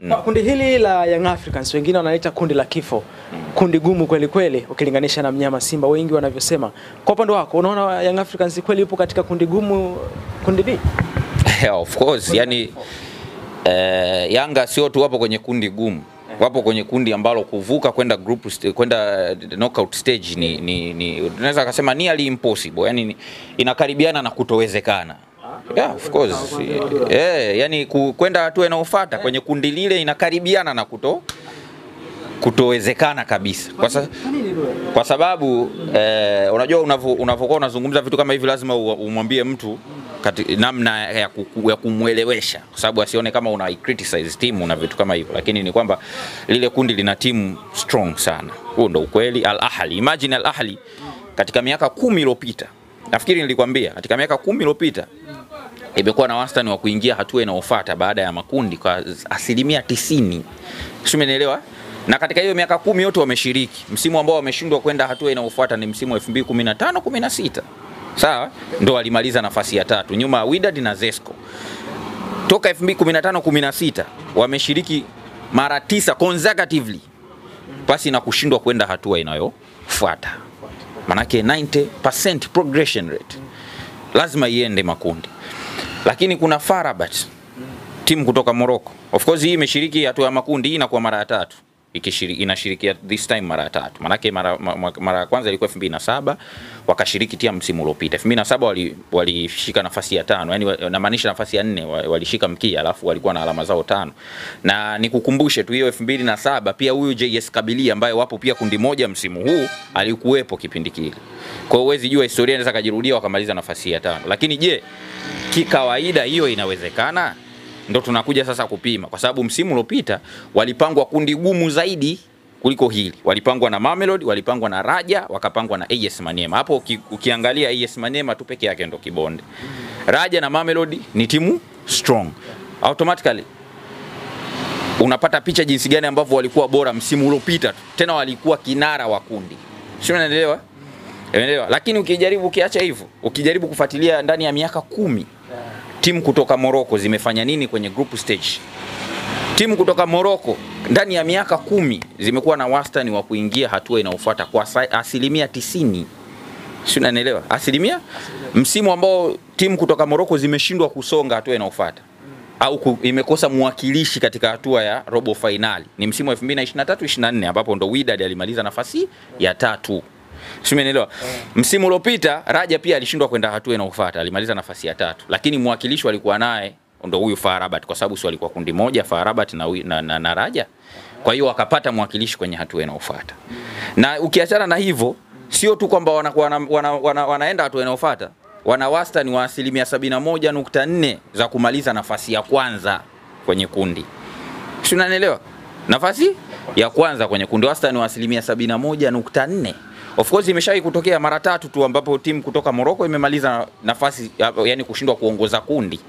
Kundi hili la Young Africans wengine wanaita kundi la kifo. Kundi gumu kweli kweli ukilinganisha na mnyama Simba wengi wanavyosema. Kwa upande wako unaona Young Africans kweli yupo katika kundi gumu, kundi D? Yeah, of course. Yani Yanga sio tu wapo kwenye kundi gumu. Wapo kwenye kundi ambalo kuvuka kwenda kwenda knockout stage ni unaweza kusema nearly impossible. Yani inakaribiana na kutowezekana. Yeah, of course. Yani kwenda hatua inayofuata kwenye kundi lile inakaribiana na kutowezekana kabisa. Kwa sababu unajua unavyokuwa unazungumza vitu kama hivi lazima umwambie mtu namna ya kumuelewesha, kwa sababu asione kama una criticize timu na vitu kama hivyo, lakini ni kwamba lile kundi lina timu strong sana. Huo ndio ukweli. Al Ahly, imagine Al Ahly katika miaka 10 iliyopita, nafikiri nilikwambia katika miaka 10 iliyopita imekuwa na wastani wa kuingia hatua inayofuata baada ya makundi kwa 90%. Umeelewa? Na katika hiyo miaka 10 yote wameshiriki. Msimu ambao wameshindwa kwenda hatua inayofuata ni msimu wa 2015-16. Sawa? Ndio walimaliza nafasi ya 3 nyuma ya Wydad na Zesco. Toka 2015-16 wameshiriki mara 9 consecutively pasi na kushindwa kwenda hatua inayofuata. Manake 90% progression rate. Lazima iende makundi. Lakini kuna FAR Rabat, timu kutoka Morocco. Of course hii imeshiriki hatua ya makundi, hii inakuwa mara ya 3. Inashiriki this time mara ya 3. Manake mara ya kwanza ilikuwa 2007, wakashiriki tia msimu uliopita. 2007 walishika nafasi ya 5, yani namaanisha nafasi ya 4 walishika mkia, alafu walikuwa na alama zao 5. Na nikukumbushe tu hiyo 2007 pia huyu JS Kabylie ambaye wapo pia kundi moja msimu huu alikuwepo kipindi kile. Kwa hiyo huwezi jua historia inaweza kajirudia wakamaliza nafasi ya 5. Lakini je, kikawaida hiyo inawezekana? Ndio tunakuja sasa kupima, kwa sababu msimu uliopita walipangwa kundi gumu zaidi kuliko hili. Walipangwa na Mamelodi, walipangwa na Raja, wakapangwa na AS Maniema. Hapo ukiangalia AS Maniema tu peke yake ndio kibonde. Raja na Mamelodi ni timu strong. Automatically unapata picha jinsi gani ambavyo walikuwa bora msimu uliopita. Tena walikuwa kinara wa kundi. Sio, unaelewa? Unaelewa? Lakini ukiacha hivyo, ukijaribu kufuatilia ndani ya miaka 10 timu kutoka Morocco zimefanya nini kwenye group stage? Timu kutoka Morocco ndani ya miaka 10 zimekuwa na wastani wa kuingia hatua inayofuata kwa 90%. Sio, unanielewa? Asilimia msimu ambao timu kutoka Morocco zimeshindwa kusonga hatua inayofuata au imekosa mwakilishi katika hatua ya robo finali ni msimu wa 2023-24 ambapo ndo Wydad alimaliza nafasi ya 3. Umeelewa? Msimu uliopita Raja pia alishindwa kwenda hatua inayofuata, alimaliza nafasi ya 3. Lakini mwakilishi walikuwa naye ndo huyu FAR Rabat, kwa sababu si walikuwa kundi moja FAR Rabat na Raja. Kwa hiyo wakapata mwakilishi kwenye hatua inayofuata. Na ukiachana na hivyo, sio tu kwamba wanaenda hatua inayofuata, wana wastani wa 71.4 za kumaliza nafasi ya kwanza kwenye kundi. Si unanielewa? Nafasi ya kwanza kwenye kundi, wastani wa 71.4. Of course imeshawahi kutokea mara 3 tu ambapo timu kutoka Morocco imemaliza nafasi, yani kushindwa kuongoza kundi.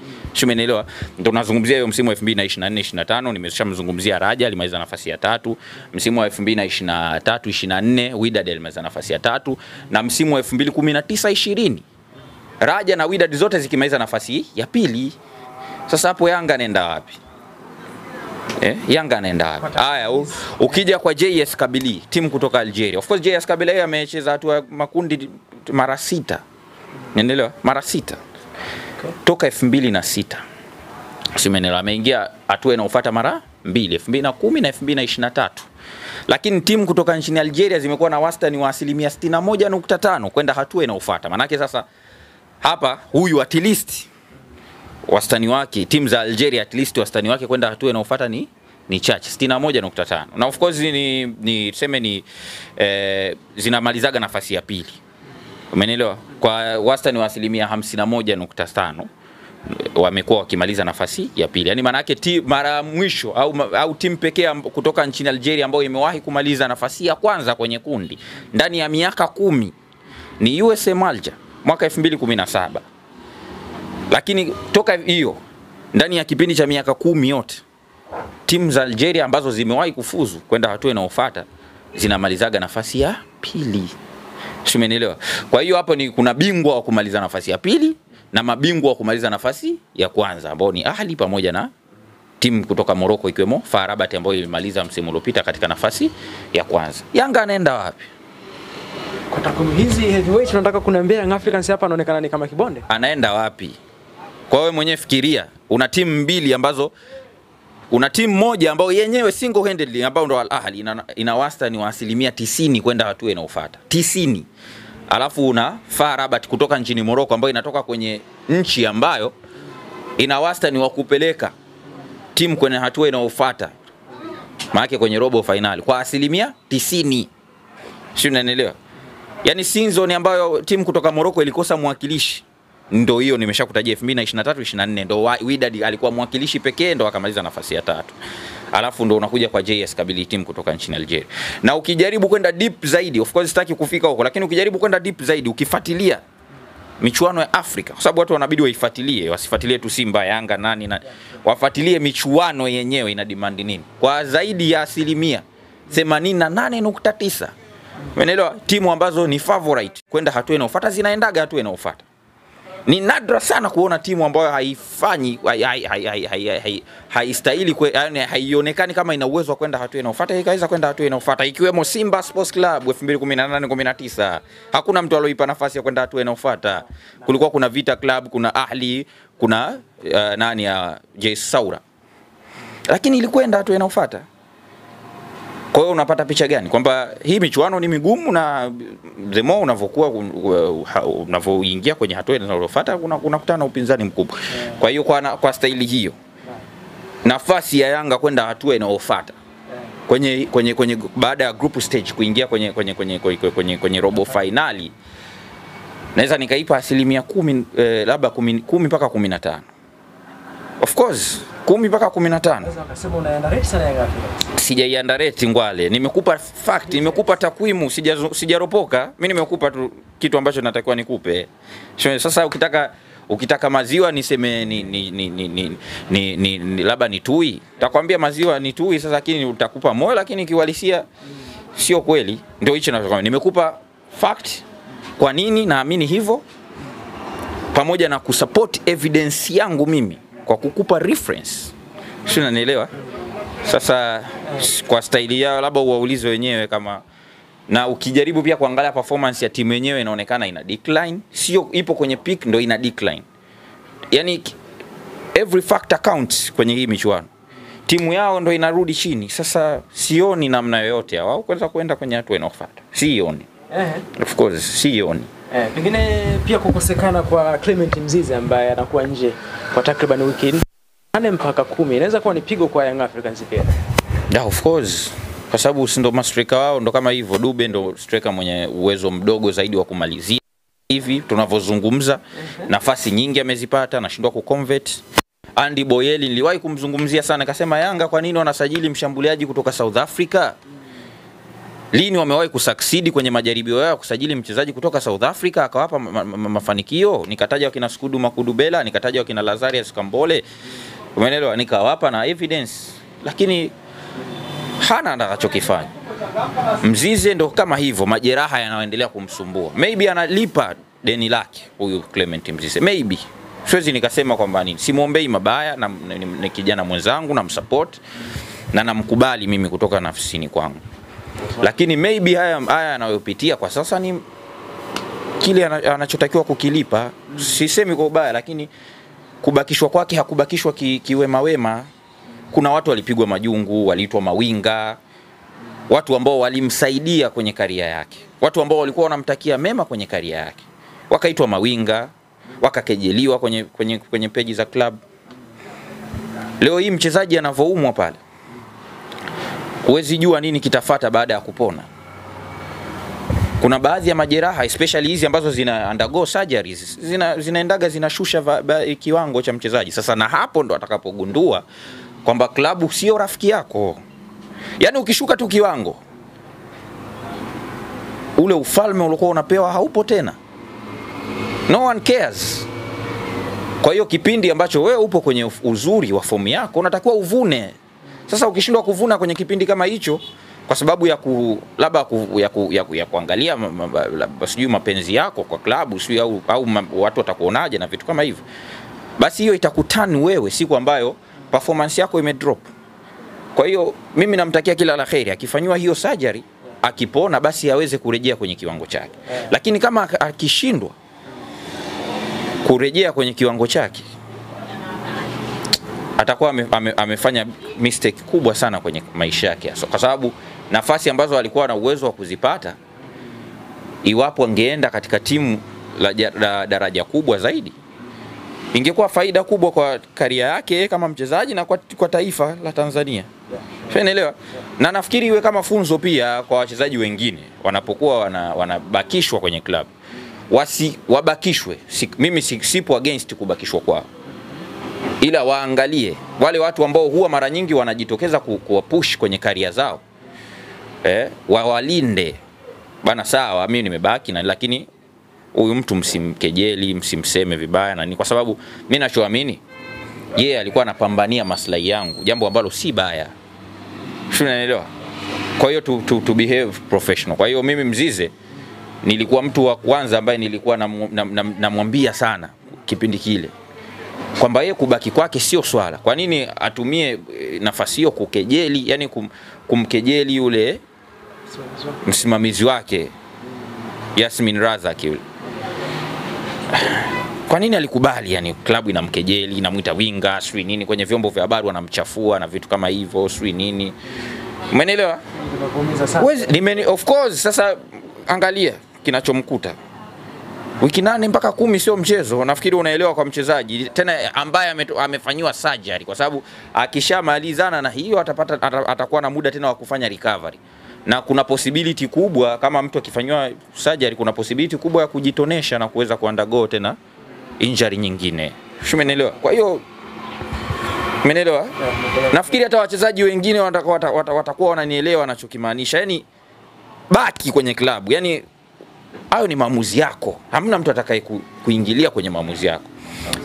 Umeelewa? Ndio tunazungumzia hiyo msimu wa 2024-25, nimeshamzungumzia Raja alimaliza nafasi ya 3, msimu wa 2023-24 Wydad alimaliza nafasi ya 3, na msimu wa 2019-20 Raja na Wydad zote zikimaliza nafasi ya 2. Sasa hapo Yanga anaenda wapi? Yanga anaenda wapi? Haya, ukija kwa JS Kabylie, timu kutoka Algeria. Of course JS Kabylie amecheza hatua makundi mara 6. Unaelewa? Mara 6. Toka 2006. Umeelewa? Ameingia hatua inayofuata mara 2, 2010 na 2023. Lakini timu kutoka nchini Algeria zimekuwa na wastani wa 61.5 kwenda hatua inayofuata. Maana yake sasa hapa huyu at least wastani wake, timu za Algeria at least wastani wake kwenda hatua inayofuata ni chache, 61.5. Na of course tuseme zinamalizaga nafasi ya 2. Umeelewa? Kwa wastani wa 51.5 wamekuwa wakimaliza nafasi ya 2. Yaani maana yake mara mwisho au timu pekee kutoka nchini Algeria ambayo imewahi kumaliza nafasi ya kwanza kwenye kundi ndani ya miaka 10 ni USM Alger mwaka 2017. Lakini toka hiyo ndani ya kipindi cha miaka 10 yote timu za Algeria ambazo zimewahi kufuzu kwenda hatua inayofuata zinamalizaga nafasi ya 2. Umeelewa? Kwa hiyo hapo kuna bingwa wa kumaliza nafasi ya 2 na mabingwa wa kumaliza nafasi ya kwanza ambao ni Ahli pamoja timu kutoka Morocco ikiwemo FAR Rabat ambayo ilimaliza msimu uliopita katika nafasi ya kwanza. Yanga anaenda wapi? Kwa takwimu hizi heavyweight tunataka kuniambia Young Africans hapa anaonekana ni kama kibonde. Anaenda wapi? Kwa wewe mwenyewe fikiria, una timu mbili ambazo una timu moja ambayo yenyewe single handedly ambayo ndo Al Ahly ina wastani wa 90% kwenda hatua inayofuata. 90. Alafu una FAR Rabat kutoka nchini Morocco ambayo inatoka kwenye nchi ambayo ina wastani wa kupeleka timu kwenye hatua inayofuata. Maana kwenye robo finali kwa 90%. Sio, unanielewa? Yaani season ambayo timu kutoka Morocco ilikosa mwakilishi ndo hiyo nimeshakutajia 2023-24 ndo Wydad alikuwa mwakilishi pekee ndo akamaliza nafasi ya 3. Alafu ndo unakuja kwa JS Kabylie timu kutoka nchini Algeria. Na ukijaribu kwenda deep zaidi, of course sitaki kufika huko, lakini ukijaribu kwenda deep zaidi ukifuatilia michuano ya Afrika, kwa sababu watu wanabidi waifuatilie, wasifuatilie tu Simba, Yanga, nani, wafuatilie michuano yenyewe ina demand nini. Kwa zaidi ya 88.9, umeelewa, timu ambazo ni favorite kwenda hatua inayofuata zinaendaga hatua inayofuata. Ni nadra sana kuona timu ambayo haifanyi haistahili, yani haionekani kama ina uwezo wa kwenda hatua inayofuata ikaweza kwenda hatua inayofuata, ikiwemo Simba Sports Club 2018-19. Hakuna mtu aliyoipa nafasi ya kwenda hatua inayofuata. Kulikuwa kuna Vita Club, kuna Ahli, kuna nani ya JS Saoura, lakini ilikwenda hatua inayofuata. Kwa hiyo unapata picha gani kwamba hii michuano ni migumu, na the more unavyoingia kwenye hatua inayofuata unakutana na upinzani mkubwa. Kwa hiyo kwa staili hiyo nafasi ya Yanga kwenda hatua inayofuata kwenye baada ya group stage kuingia kwenye robo finali, naweza nikaipa 10%, labda 10 mpaka 15. Of course 10 mpaka 15. Sasa wakasema una underrate sana Yanga. Sija underrate Ngwale. Nimekupa fact, nimekupa takwimu, sijaropoka. Mimi nimekupa tu kitu ambacho natakiwa nikupe. Sasa ukitaka maziwa niseme ni labda ni tui. Nitakwambia maziwa ni tui sasa, lakini utakupa moyo, lakini kiwalisia sio kweli. Ndio hicho ninachokwambia. Nimekupa fact kwa nini naamini hivyo, pamoja na kusupport evidence yangu mimi kwa kukupa reference. Sio, unanielewa? Sasa kwa staili yao labda uwaulize wenyewe kama, na ukijaribu pia kuangalia performance ya timu yenyewe inaonekana ina decline, sio ipo kwenye peak ndo ina decline. Yani every factor counts kwenye hii michuano. Timu yao ndo inarudi chini. Sasa sioni namna yoyote wao kuweza kwenda kwenye hatua inayofuata. Sioni. Of course sioni. Pengine pia kukosekana kwa Clement Mzize ambaye anakuwa nje kwa takriban wiki 8 mpaka 10 inaweza kuwa ni pigo kwa Young Africans pia. Yeah, of course. Kwa sababu si ndo mastrika wao ndo kama hivyo. Dube ndo striker mwenye uwezo mdogo zaidi wa kumalizia hivi tunavyozungumza. Nafasi nyingi amezipata, anashindwa kuconvert. Andy Boyeli niliwahi kumzungumzia sana, akasema Yanga kwa nini wanasajili mshambuliaji kutoka South Africa? Lini wamewahi kusucceed kwenye majaribio yao kusajili mchezaji kutoka South Africa akawapa mafanikio? Nikataja wakina Skudu Makudubela, nikataja wakina Lazarus Kambole, umeelewa, nikawapa na evidence, lakini hana anachokifanya. Mzize ndo kama hivyo, majeraha yanaendelea kumsumbua. Maybe analipa deni lake huyu Clement Mzize, maybe. Siwezi nikasema kwamba nini, simuombei mabaya, na ni kijana mwenzangu na msupport na namkubali mimi kutoka nafsini kwangu. Lakini maybe haya anayopitia kwa sasa ni kile anachotakiwa kukilipa. Sisemi kwa ubaya, lakini kubakishwa kwake hakubakishwa kiwema wema. Kuna watu walipigwa majungu, waliitwa mawinga, watu ambao walimsaidia kwenye karia yake, watu ambao walikuwa wanamtakia mema kwenye karia yake, wakaitwa mawinga, wakakejeliwa kwenye peji za club. Leo hii mchezaji anavoumwa pale, huwezi jua nini kitafata baada ya kupona. Kuna baadhi ya majeraha especially hizi ambazo zina undergo surgeries zinaendaga zinashusha kiwango cha mchezaji. Sasa na hapo ndo atakapogundua kwamba klabu sio rafiki yako. Yaani ukishuka tu kiwango, ule ufalme uliokuwa unapewa haupo tena. No one cares. Kwa hiyo kipindi ambacho wewe upo kwenye uzuri wa fomu yako unatakiwa uvune. Sasa ukishindwa kuvuna kwenye kipindi kama hicho kwa sababu ya kuangalia sijui mapenzi yako kwa klabu sijui au watu watakuonaje na vitu kama hivyo, basi hiyo itakutani wewe siku ambayo performance yako imedrop. Kwa hiyo mimi namtakia kila la kheri, akifanywa hiyo surgery, akipona basi aweze kurejea kwenye kiwango chake. Lakini kama akishindwa kurejea kwenye kiwango chake, atakuwa amefanya mistake kubwa sana kwenye maisha yake. Kwa sababu nafasi ambazo alikuwa na uwezo wa kuzipata, iwapo angeenda katika timu la daraja kubwa zaidi, ingekuwa faida kubwa kwa karia yake kama mchezaji na kwa taifa la Tanzania. Unaelewa? Na nafikiri iwe kama funzo pia kwa wachezaji wengine wanapokuwa wanabakishwa kwenye club. Wabakishwe. Mimi sipo against kubakishwa kwao, ila waangalie wale watu ambao huwa mara nyingi wanajitokeza kuwapush kwenye karia zao, wawalinde bana. Sawa, mimi nimebaki lakini huyu mtu msimkejeli, msimseme vibaya na ni kwa sababu mimi ninachoamini yeye alikuwa anapambania maslahi yangu, jambo ambalo si baya. Unaelewa? Kwa hiyo to behave professional. Kwa hiyo mimi Mzize nilikuwa mtu wa kwanza ambaye nilikuwa namwambia sana kipindi kile kwamba yeye kubaki kwake sio swala. Kwa nini atumie nafasi hiyo kukejeli, yani kumkejeli yule msimamizi wake Yasmin Razak yule? Kwa nini alikubali? Yani klabu inamkejeli, inamuita winga, sui nini, kwenye vyombo vya habari wanamchafua na vitu kama hivyo, sui nini. Umeelewa? Of course, sasa angalia kinachomkuta. Wiki 8 mpaka 10 sio mchezo. Nafikiri unaelewa kwa mchezaji tena ambaye amefanywa surgery, kwa sababu akishamalizana na hiyo atakuwa na muda tena wa kufanya recovery. Na kuna possibility kubwa kama mtu akifanywa surgery, kuna possibility kubwa ya kujitonesha na kuweza kuundergo tena injury nyingine. Umeelewa? Kwa hiyo umeelewa? Nafikiri hata wachezaji wengine watakuwa wananielewa ninachokimaanisha. Yani baki kwenye klabu. Yani hayo ni maamuzi yako. Hamna mtu atakaye kuingilia kwenye maamuzi yako.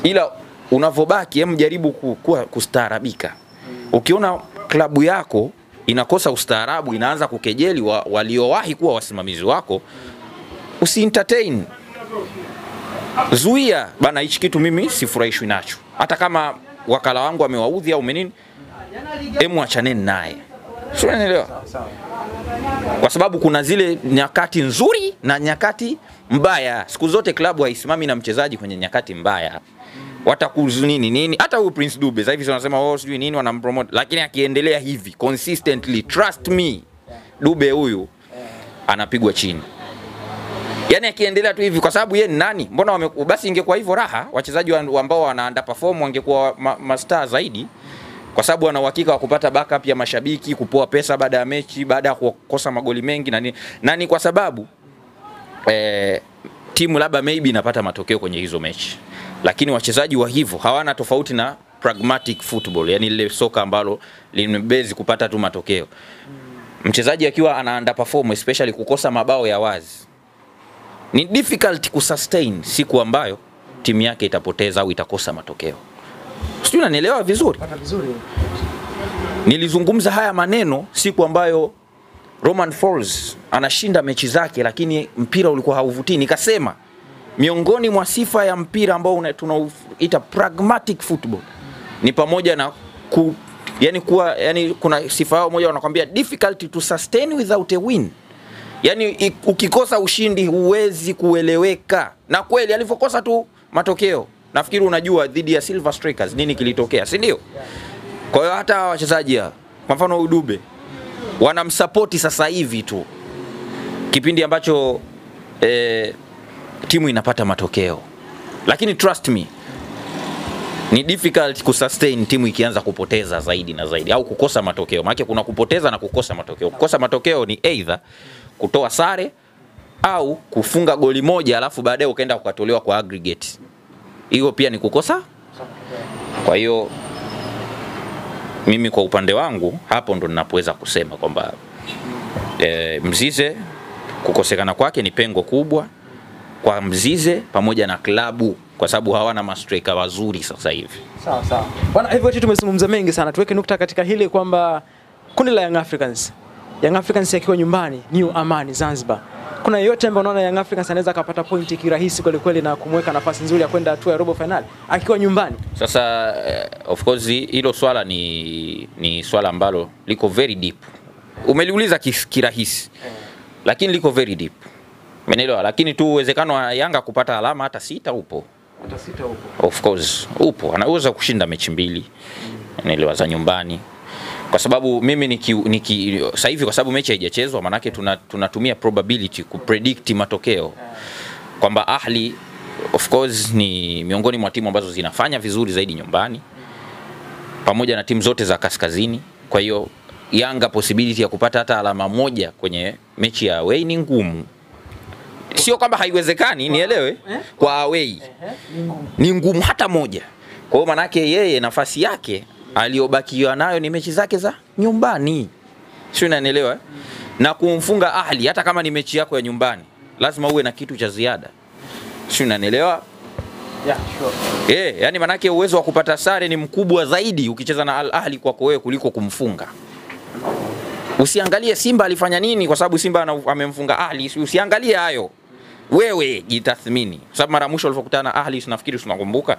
Ila unavobaki jaribu kustaarabika. Ukiona klabu yako inakosa ustaarabu, inaanza kukejeli waliowahi kuwa wasimamizi wako, usi-entertain. Zuia bana, hichi kitu mimi sifurahishwi nacho. Hata kama wakala wangu amewaudhi au menini, achaneni naye. Sio, unaelewa? Kwa sababu kuna zile nyakati nzuri na nyakati mbaya. Siku zote klabu haisimami na mchezaji kwenye nyakati mbaya. Watakuzu nini. Hata huyu Prince Dube sasa hivi wanasema sijui nini wanampromote, lakini akiendelea hivi consistently, trust me, Dube huyu anapigwa chini. Yani akiendelea tu hivi, kwa sababu yeye ni nani? Mbona basi ingekuwa hivyo raha, wachezaji ambao wana underperform wangekuwa mastaa zaidi, kwa sababu wana uhakika wa kupata backup ya mashabiki, kupoa pesa baada ya mechi, baada ya kukosa magoli mengi na ni kwa sababu timu labda maybe inapata matokeo kwenye hizo mechi. Lakini wachezaji wa hivyo hawana tofauti na pragmatic football, yani ile soka ambalo limebezi kupata tu matokeo. Mchezaji akiwa ana underperform, especially kukosa mabao ya wazi, ni difficult kusustain siku ambayo timu yake itapoteza au itakosa matokeo. Sijui unanielewa vizuri? Vizuri. Nilizungumza haya maneno siku ambayo Romain Folz anashinda mechi zake lakini mpira ulikuwa hauvutii. Nikasema miongoni mwa sifa ya mpira ambao tunaita pragmatic football ni pamoja na yani kuna sifa moja wanakuambia difficult to sustain without a win. Yani ukikosa ushindi huwezi kueleweka. Na kweli alivyokosa tu matokeo, nafikiri unajua dhidi ya Silver Strikers nini kilitokea, si ndio? Kwa hiyo hata wachezaji kwa mfano Udube wanamsupport sasa hivi tu kipindi ambacho timu inapata matokeo. Lakini trust me, ni difficult kusustain timu ikianza kupoteza zaidi na zaidi au kukosa matokeo. Maana kuna kupoteza na kukosa matokeo. Kukosa matokeo ni either kutoa sare au kufunga goli moja alafu baadaye ukaenda ukatolewa kwa aggregate. Hiyo pia ni kukosa. Kwa hiyo mimi kwa upande wangu hapo ndo ninapoweza kusema kwamba Mzize kukosekana kwake ni pengo kubwa kwa Mzize pamoja na klabu, kwa sababu hawana mastrika wazuri sasa hivi. Sawa. Bwana, hivyo tumezungumza mengi sana. Tuweke nukta katika hili kwamba kundi la Young Africans yakiwa nyumbani New Amani Zanzibar, Hakuna yote ambaye unaona Young Africans anaweza kupata pointi kirahisi kweli kweli na kumweka nafasi nzuri ya kwenda hatua ya robo finali akiwa nyumbani. Sasa of course hilo swala ni swala ambalo liko very deep. Umeliuliza kirahisi. Lakini liko very deep. Umeelewa? Lakini tu uwezekano wa Yanga kupata alama hata 6 upo. Hata 6 upo. Of course upo. Anaweza kushinda mechi 2. Umeelewa, za nyumbani. Kwa sababu mimi sasa hivi kwa sababu mechi haijachezwa, maana yake tunatumia probability kupredict matokeo. Kwamba Ahli of course ni miongoni mwa timu ambazo zinafanya vizuri zaidi nyumbani pamoja na timu zote za kaskazini. Kwa hiyo Yanga possibility ya kupata hata alama 1 kwenye mechi ya away ni ngumu. Sio kwamba haiwezekani, nielewe. Kwa away ni ngumu hata 1. Kwa hiyo maana yake yeye nafasi yake aliyobakiwa nayo ni mechi zake za nyumbani. Sio, unanielewa? Na kumfunga Ahli hata kama ni mechi yako ya nyumbani, lazima uwe na kitu cha ziada. Sio, unanielewa? Yeah, sure. Yani manake uwezo wa kupata sare ni mkubwa zaidi ukicheza na Al Ahli kwako wewe kuliko kumfunga. Usiangalie Simba alifanya nini kwa sababu Simba amemfunga Ahli, usiangalie hayo. Wewe jitathmini. Kwa sababu mara mwisho walipokutana na Ahli nafikiri tunakumbuka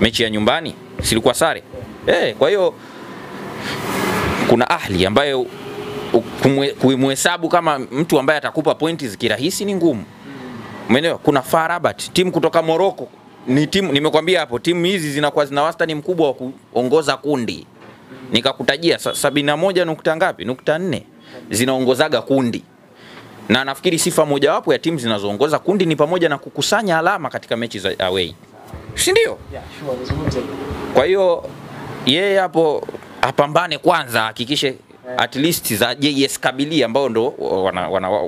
mechi ya nyumbani silikuwa sare. Kwa hiyo kuna Ahli ambayo kumhesabu kama mtu ambaye atakupa pointi zikirahisi ni ngumu. Umeelewa? Kuna FAR Rabat, timu kutoka Morocco. Ni timu nimekwambia hapo, timu hizi zinakuwa zina wastani mkubwa wa kuongoza kundi. Nikakutajia 71 nukta ngapi? 4 zinaongozaga kundi. Na nafikiri sifa mojawapo ya timu zinazoongoza kundi ni pamoja na kukusanya alama katika mechi za away. Si ndio? Yeah, sure. Kwa hiyo yeye hapo apambane kwanza, hakikishe at least za JS Kabylie ambao ndo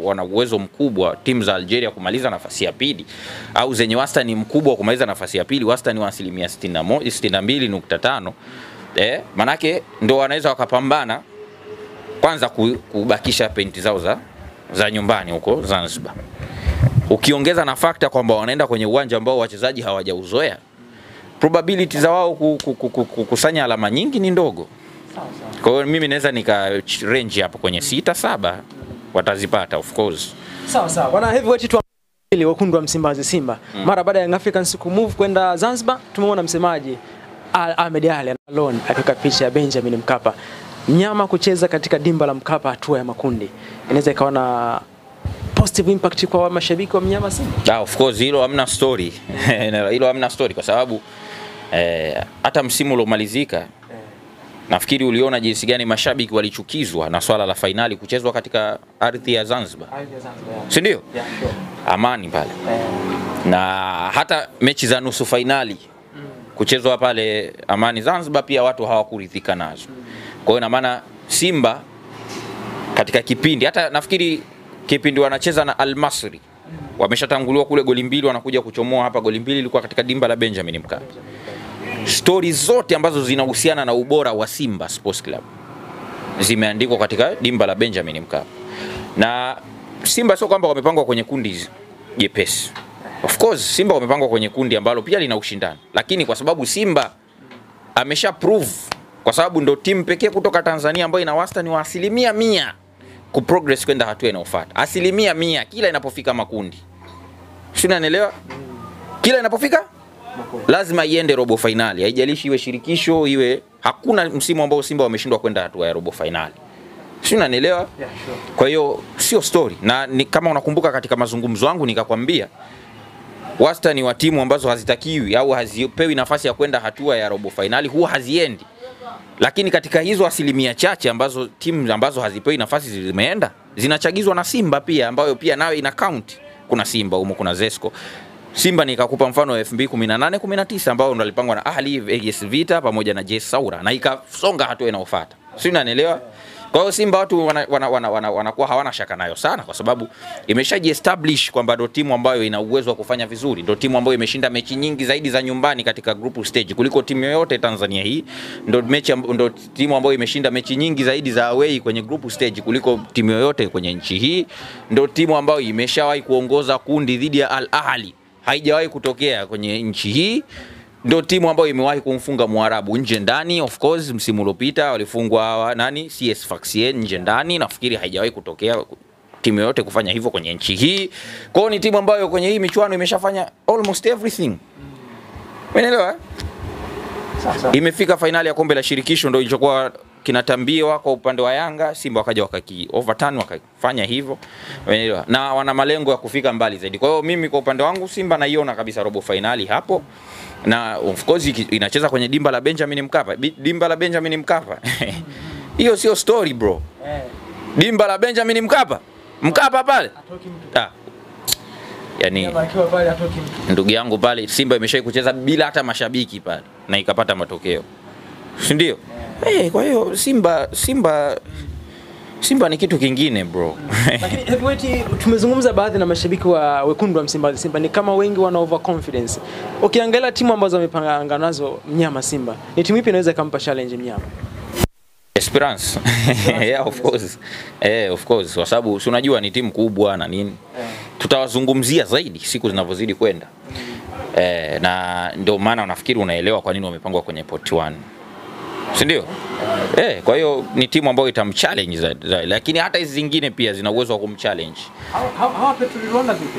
wana uwezo mkubwa timu za Algeria kumaliza nafasi ya pili au zenye wastani mkubwa kumaliza nafasi ya pili, wastani wa 62.5. Manake ndo wanaweza wakapambana kwanza kubakisha pointi zao za nyumbani huko Zanzibar. Ukiongeza na factor kwamba wanaenda kwenye uwanja ambao wachezaji hawajauzoea, probability za wao kukusanya alama nyingi ni ndogo. Kwa hiyo mimi naweza nika range hapo kwenye 6-7 watazipata of course. Sawa. Bwana Heavyweight tu ile wekundu wa Msimbazi Simba. Mara baada ya Young Africans kumove kwenda Zanzibar, tumeona msemaji Ahmed Ally alone akika picha ya Benjamin Mkapa. Mnyama kucheza katika dimba la Mkapa hatua ya makundi. Inaweza ikawa na positive impact kwa mashabiki wa mnyama Simba? Of course hilo hamna story. Hilo hamna story kwa sababu hata msimu uliomalizika nafikiri uliona jinsi gani mashabiki walichukizwa na swala la finali kuchezwa katika ardhi ya Zanzibar. Si ndio? Yeah, sure. Amani pale. Na hata mechi za nusu finali kuchezwa pale Amani Zanzibar pia watu hawakuridhika nazo. Kwa hiyo na maana Simba katika kipindi hata nafikiri kipindi wanacheza na Al Masry wameshatanguliwa kule goli 2, wanakuja kuchomoa hapa goli 2, ilikuwa katika dimba la Benjamin Mkapa. Stories zote ambazo zinahusiana na ubora wa Simba Sports Club zimeandikwa katika dimba la Benjamin Mkapa. Na Simba sio kwamba wamepangwa kwenye kundi jepesi. Of course Simba wamepangwa kwenye kundi ambalo pia lina ushindani. Lakini kwa sababu Simba amesha prove, kwa sababu ndo timu pekee kutoka Tanzania ambayo ina wastani wa 100% kuprogress kwenda hatua inayofuata. 100% kila inapofika makundi. Sio, unanielewa? Kila inapofika lazima iende robo finali. Haijalishi iwe shirikisho, iwe hakuna msimu ambao Simba wameshindwa kwenda hatua ya robo finali. Sio, unanielewa? Yeah, sure. Kwa hiyo sio story. Na kama unakumbuka katika mazungumzo yangu nikakwambia wastani wa timu ambazo hazitakiwi au hazipewi nafasi ya kwenda hatua ya robo finali huwa haziendi. Lakini katika hizo 1% chache ambazo timu ambazo hazipewi nafasi zimeenda, zinachagizwa na Simba pia ambayo pia nayo ina count. Kuna Simba humo, kuna Zesco. Simba nikakupa mfano wa 2018-19 ambao ndo alipangwa na Ahli, AS Vita pamoja na JS Saoura na ikasonga hatua inayofuata. Sio, unanielewa? Kwa hiyo Simba watu wanakuwa hawana shaka nayo sana kwa sababu imeshajiestablish kwamba ndo timu ambayo ina uwezo wa kufanya vizuri, ndo timu ambayo imeshinda mechi nyingi zaidi za nyumbani katika group stage kuliko timu yoyote Tanzania hii, ndo timu ambayo imeshinda mechi nyingi zaidi za away kwenye group stage kuliko timu yoyote kwenye nchi hii, ndo timu ambayo imeshawahi kuongoza kundi dhidi ya Al Ahli, haijawahi kutokea kwenye nchi hii. Ndio timu ambayo imewahi kumfunga Mwarabu nje ndani. Of course msimu uliopita walifungwa CS Sfaxien nje ndani, nafikiri haijawahi kutokea timu yoyote kufanya hivyo kwenye nchi hii. Kwa hiyo ni timu ambayo kwenye hii michuano imeshafanya almost everything. Umeelewa? Sasa Imefika finali ya kombe la shirikisho, ndio ilichokuwa kinatambiwa kwa upande wa Yanga. Simba wakaja wakaki overturn wakafanya hivyo. Umeelewa? Na wana malengo ya kufika mbali zaidi. Kwa hiyo mimi kwa upande wangu Simba naiona kabisa robo finali hapo. Na of course inacheza kwenye dimba la Benjamin Mkapa. Dimba la Benjamin Mkapa. Hiyo sio story bro. Dimba la Benjamin Mkapa. Mkapa pale. atoki mtu. Yani Akiwa pale atoki mtu. ndugu yangu pale Simba imeshai kucheza bila hata mashabiki pale na ikapata matokeo. Si ndio? Kwa hiyo Simba ni kitu kingine bro. Lakini Heavyweight, tumezungumza baadhi na mashabiki wa wekundu wa Msimbazi Simba ni kama wengi wana overconfidence. Ukiangalia timu ambazo wamepanga nazo Mnyama Simba, ni timu ipi inaweza kumpa challenge Mnyama? Esperance. Yeah, of course. Of course, kwa sababu si unajua ni timu kubwa na nini. Tutawazungumzia zaidi siku zinavyozidi kwenda. Na ndio maana nafikiri unaelewa kwa nini wamepangwa kwenye pot 1. Si ndio? Kwa hiyo ni timu ambayo itamchallenge zaidi, lakini hata hizi zingine pia zina uwezo wa kumchallenge. Hawa Petro de Luanda vipi?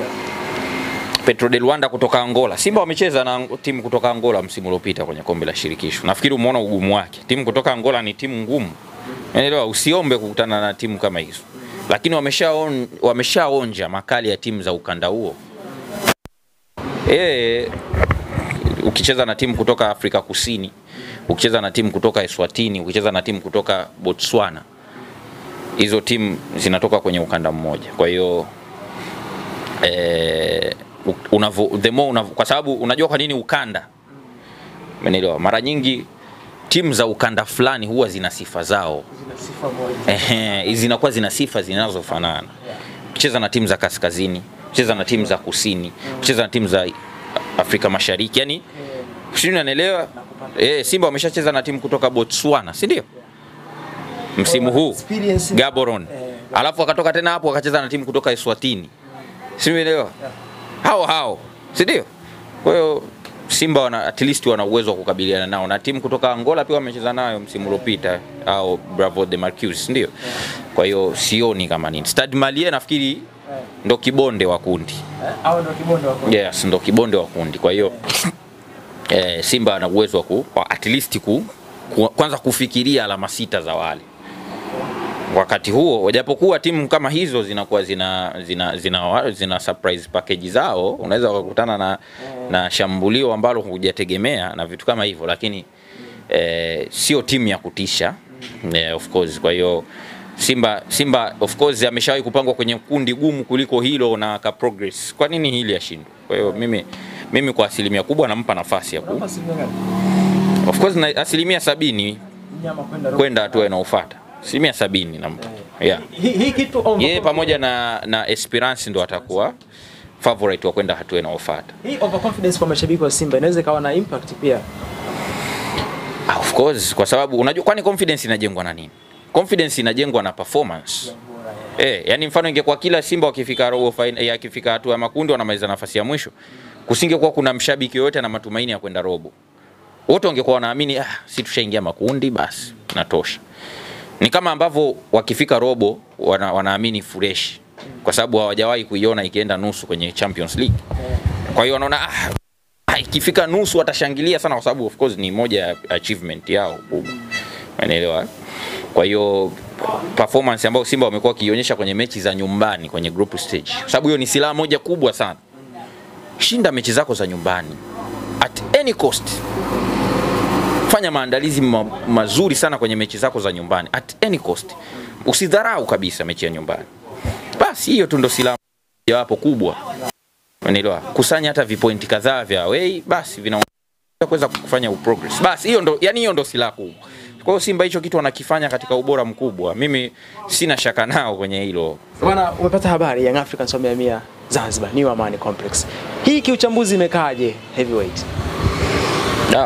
Petro de Luanda kutoka Angola. Simba wamecheza na timu kutoka Angola msimu uliopita kwenye kombe la shirikisho. Nafikiri umeona ugumu wake. Timu kutoka Angola ni timu ngumu. Unaelewa, usiombe kukutana na timu kama hizo. Lakini wameshaonja makali ya timu za ukanda huo. Ukicheza na timu kutoka Afrika Kusini, ukicheza na timu kutoka Eswatini, ukicheza na timu kutoka Botswana, hizo timu zinatoka kwenye ukanda mmoja. Kwa hiyo kwa sababu unajua kwa nini ukanda? Umeelewa? Mara nyingi timu za ukanda fulani huwa zina sifa zao. Zina sifa moja. Zinakuwa zina sifa zinazofanana. Ukicheza na timu za kaskazini, ukicheza na timu za kusini, ukicheza na timu za Afrika Mashariki, yani unanielewa? Simba wameshacheza na timu kutoka Botswana, si ndio? Msimu huu Gaborone. Alafu akatoka tena hapo akacheza na timu kutoka Eswatini. Si umeelewa? Hao, si ndio? Kwa hiyo Simba at least wana uwezo wa kukabiliana nao, na timu kutoka Angola pia wamecheza nayo msimu uliopita au Bravo de Marquis, ndio. Kwa hiyo sioni kama nini. Stade Malien nafikiri ndo kibonde wa kundi. Au ndo kibonde wa kundi. Yes, ndo kibonde wa kundi. Kwa hiyo Simba ana uwezo wa at least kwanza kufikiria alama 6 za wale. Wakati huo japokuwa timu kama hizo zinakuwa zina surprise package zao, unaweza kukutana na shambulio ambalo hujategemea na vitu kama hivyo, lakini sio timu ya kutisha. Of course, kwa hiyo Simba of course ameshawahi kupangwa kwenye kundi gumu kuliko hilo na ka progress. Kwa nini hili ashindwe? Kwa hiyo mimi kwa asilimia kubwa nampa nafasi ya of course na asilimia 70 kwenda hatua inayofuata. 70 nampa. Yeah. Hii kitu yeye pamoja na Esperance ndo atakuwa favorite wa kwenda hatua inayofuata. Hii overconfidence kwa mashabiki wa Simba inaweza kawa na impact pia. Of course, kwa sababu unajua kwani confidence inajengwa na nini? Confidence inajengwa na performance. Yani mfano ingekuwa kila Simba wakifika robo final, akifika hatua ya makundi wanamaliza nafasi ya mwisho, kusingekuwa kuna mshabiki yote na matumaini ya kwenda robo. Wote wangekuwa wanaamini si tushaingia makundi basi natosha. Ni kama ambavyo wakifika robo wanaamini fresh, kwa sababu hawajawahi kuiona ikienda nusu kwenye Champions League. Kwa hiyo wanaona ikifika nusu watashangilia sana, kwa sababu of course ni moja ya achievement yao kubwa. Unaelewa? Kwa hiyo performance ambayo Simba wamekuwa kionyesha kwenye mechi za nyumbani kwenye group stage, kwa sababu hiyo ni silaha moja kubwa sana. Shinda mechi zako za nyumbani at any cost. Fanya maandalizi mazuri sana kwenye mechi zako za nyumbani at any cost. Usidharau kabisa mechi ya nyumbani. Basi hiyo tu ndo silaha jawapo kubwa. Unaelewa? Kusanya hata vipointi kadhaa vya away, basi vinaweza kufanya progress. Basi hiyo ndo silaha kubwa. Kwa hiyo Simba hicho kitu wanakifanya katika ubora mkubwa. Mimi sina shaka nao kwenye hilo. Bwana, umepata habari Young Africans wamehamia Zanzibar, New Amani Complex. Hii kiuchambuzi imekaaje Heavyweight?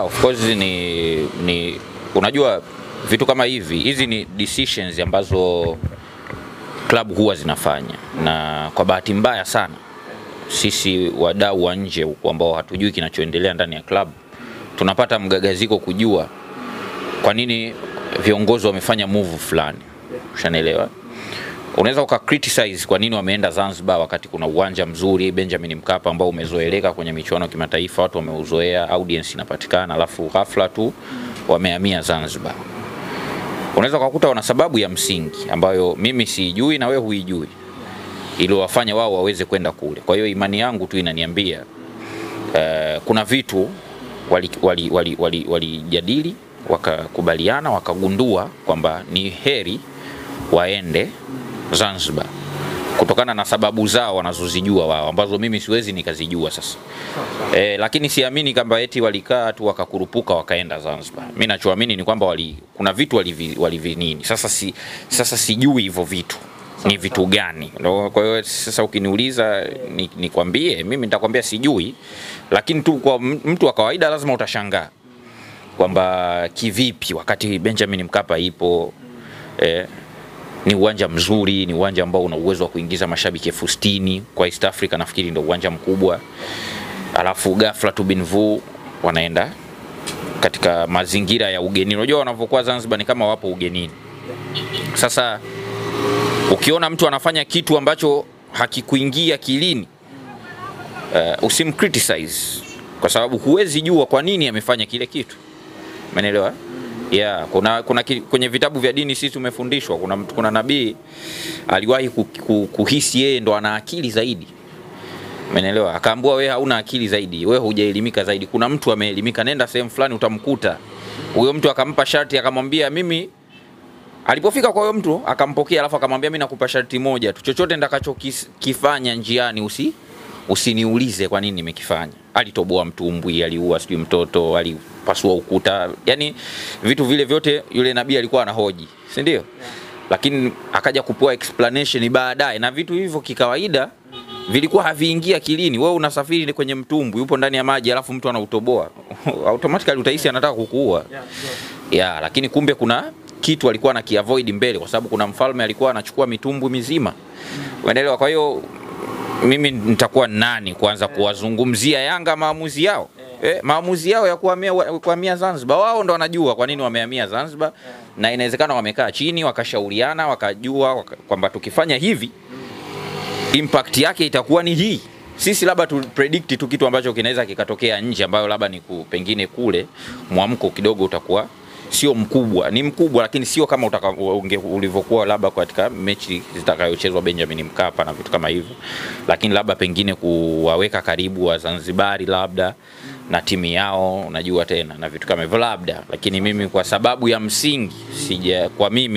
Of course ni unajua vitu kama hizi ni decisions ambazo club huwa zinafanya, na kwa bahati mbaya sana sisi wadau wa nje ambao hatujui kinachoendelea ndani ya club tunapata mgagaziko kujua kwa nini viongozi wamefanya move fulani. Ushanielewa? unaweza criticize kwa nini wameenda Zanzibar wakati kuna uwanja mzuri Benjamin Mkapa ambao umezoeleka kwenye michuano ya kimataifa, watu wameuzoea, audience inapatikana, alafu ghafla tu wamehamia Zanzibar. Unaweza kukuta wana sababu ya msingi ambayo mimi sijui na wewe huijui, ili wafanye wao waweze kwenda kule. Kwa hiyo imani yangu tu inaniambia kuna vitu walijadili, wakakubaliana, wakagundua kwamba ni heri waende Zanzibar kutokana na sababu zao wanazozijua wao, ambazo mimi siwezi nikazijua sasa. Lakini siamini kwamba eti walikaa tu wakakurupuka wakaenda Zanzibar. Mimi nachoamini ni kwamba kuna vitu walivinini. Sasa sijui hivyo vitu ni vitu gani. Kwa hiyo sasa ukiniuliza nikwambie, mimi nitakwambia sijui, lakini tu kwa mtu wa kawaida lazima utashangaa kwamba kivipi wakati Benjamin Mkapa ipo, ni uwanja mzuri, ni uwanja ambao una uwezo wa kuingiza mashabiki 60,000 kwa East Africa, nafikiri ndio uwanja mkubwa. Alafu ghafla tu binvu wanaenda katika mazingira ya ugenini. Unajua wanavyokuwa Zanzibar ni kama wapo ugenini. Sasa ukiona mtu anafanya kitu ambacho hakikuingia kilini, usimcriticize kwa sababu huwezi jua kwa nini amefanya kile kitu. Umeelewa? Yeah, kuna kwenye vitabu vya dini sisi tumefundishwa kuna nabii aliwahi kuhisi yeye ndo ana akili zaidi. Umeelewa? Akaambiwa wewe hauna akili zaidi, wewe hujaelimika zaidi. Kuna mtu ameelimika, nenda sehemu fulani utamkuta. Huyo mtu akampa sharti, akamwambia mimi, alipofika kwa huyo mtu akampokea, alafu akamwambia mimi nakupa sharti moja tu, chochote ndakachokifanya njiani usiniulize kwa nini nimekifanya. Alitoboa mtumbwi, aliua sijui mtoto, alipasua ukuta, yani vitu vile vyote yule nabii alikuwa anahoji, si ndio? Lakini akaja kupewa explanation baadaye, na vitu hivyo kikawaida vilikuwa haviingia akilini. Wewe unasafiri kwenye mtumbwi, upo ndani ya maji, alafu mtu anautoboa, automatically utahisi anataka kukuua. Lakini kumbe kuna kitu alikuwa anakiavoid mbele, kwa sababu kuna mfalme alikuwa anachukua mitumbwi mizima. Unaelewa? Kwa hiyo mimi nitakuwa nani kwanza kuwazungumzia Yanga maamuzi yao? Maamuzi yao ya kuhamia Zanzibar, wao ndo wanajua kwa nini wamehamia Zanzibar, na inawezekana wamekaa chini wakashauriana wakajua kwamba tukifanya hivi impact yake itakuwa ni hii. Sisi labda tu predict tu kitu ambacho kinaweza kikatokea nje, ambayo labda ni pengine kule mwamko kidogo utakuwa sio mkubwa, ni mkubwa lakini sio kama ulivyokuwa labda katika mechi zitakayochezwa Benjamin Mkapa na vitu kama hivyo. Lakini labda pengine kuwaweka karibu wa Zanzibari labda na timu yao, unajua tena na vitu kama hivyo labda. Lakini mimi kwa sababu ya msingi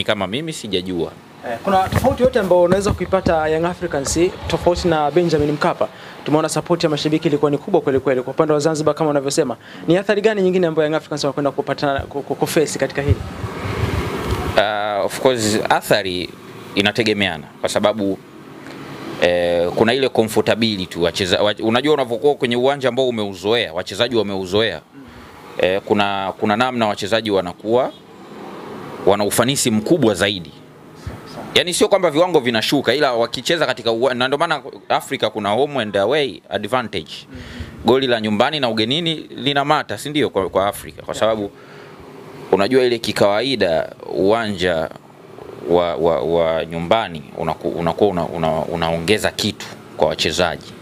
kama mimi sijajua. Kuna tofauti yote ambayo unaweza kuipata Young Africans tofauti na Benjamin Mkapa? Tumeona support ya mashabiki ilikuwa ni kubwa kweli kweli. Kwa upande wa Zanzibar kama unavyosema, ni athari gani nyingine ambayo Young Africans wanakwenda kupata kuface katika hili? Of course athari inategemeana kwa sababu kuna ile comfortability unajua unavyokuwa kwenye uwanja ambao umeuzoea, wachezaji wameuzoea. Kuna namna wachezaji wanakuwa wana ufanisi mkubwa zaidi. Yani sio kwamba viwango vinashuka, ila wakicheza katika na ndio maana Afrika kuna home and away advantage. Goli la nyumbani na ugenini lina mata, si ndio, kwa Afrika, kwa sababu unajua ile kikawaida uwanja wa nyumbani unakuwa unaongeza kitu kwa wachezaji.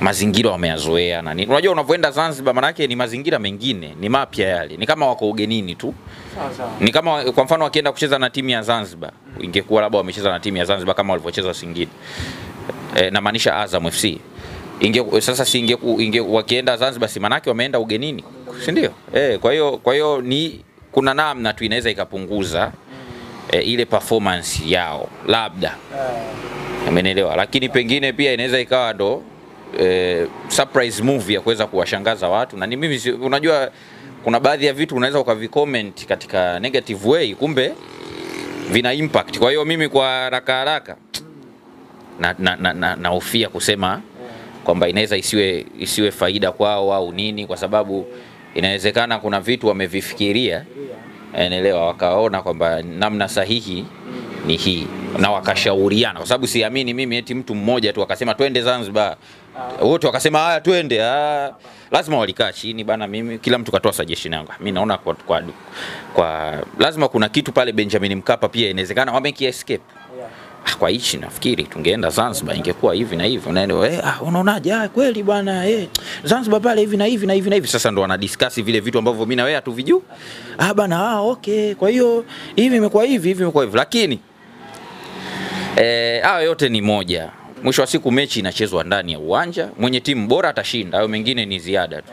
Mazingira wameyazoea na nini. Unajua unavyoenda Zanzibar maana yake ni mazingira mengine, ni mapya yale. Ni kama wako ugenini tu. Ni kama kwa mfano wakienda kucheza na timu ya Zanzibar, ingekuwa labda wamecheza na timu ya Zanzibar kama walivyocheza Singida. Na maanisha Azam FC. Sasa wakienda Zanzibar si maana yake wameenda ugenini, si ndio? Kwa hiyo ni kuna namna tu inaweza ikapunguza ile performance yao labda. Umeelewa? Lakini pengine pia inaweza ikawa ndo surprise move ya kuweza kuwashangaza watu. Na ni mimi unajua kuna baadhi ya vitu unaweza ukavicomment katika negative way, kumbe vina impact. Kwa hiyo mimi kwa haraka na hofia kusema kwamba inaweza isiwe faida kwao au nini, kwa sababu inawezekana kuna vitu wamevifikiria, unaelewa, wakaona kwamba namna sahihi ni hii na wakashauriana, kwa sababu siamini mimi eti mtu mmoja tu akasema twende Zanzibar wote wakasema haya twende. Lazima walikaa chini bana, mimi kila mtu katoa suggestion yangu. Mimi naona kwa lazima kuna kitu pale Benjamin Mkapa pia inawezekana wameki escape. kwa hichi nafikiri tungeenda Zanzibar ingekuwa hivi na hivi. Unaonaje? Kweli bwana, Zanzibar pale hivi na hivi na hivi na hivi. Sasa ndo wana discuss vile vitu ambavyo mimi na wewe hatuvijui. Bana, okay, kwa hiyo hivi imekuwa hivi, hivi imekuwa hivi. Lakini hayo yote ni moja. Mwisho wa siku mechi inachezwa ndani ya uwanja, mwenye timu bora atashinda, hayo mengine ni ziada tu.